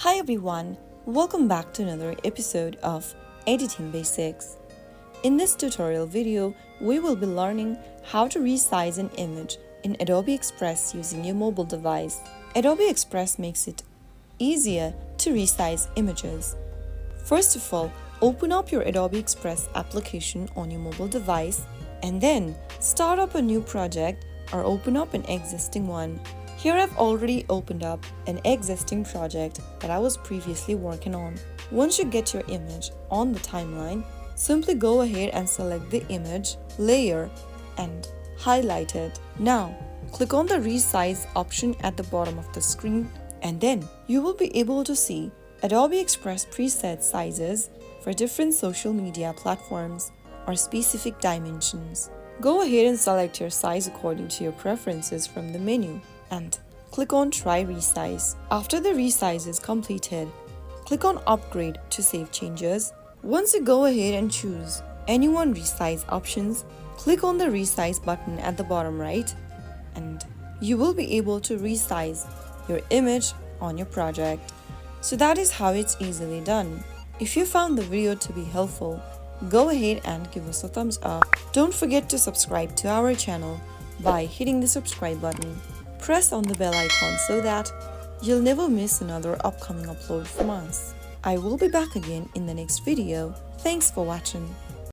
Hi everyone, welcome back to another episode of Editing Basics. In this tutorial video, we will be learning how to resize an image in Adobe Express using your mobile device. Adobe Express makes it easier to resize images. First of all, open up your Adobe Express application on your mobile device and then start up a new project or open up an existing one. Here I've already opened up an existing project that I was previously working on. Once you get your image on the timeline, simply go ahead and select the image, layer, and highlight it. Now, click on the Resize option at the bottom of the screen, and then you will be able to see Adobe Express preset sizes for different social media platforms or specific dimensions. Go ahead and select your size according to your preferences from the menu and click on Try Resize. After the resize is completed, click on Upgrade to save changes. Once you go ahead and choose any one resize options, click on the Resize button at the bottom right and you will be able to resize your image on your project. So that is how it's easily done. If you found the video to be helpful, go ahead and give us a thumbs up. Don't forget to subscribe to our channel by hitting the subscribe button. Press on the bell icon so that you'll never miss another upcoming upload from us. I will be back again in the next video. Thanks for watching.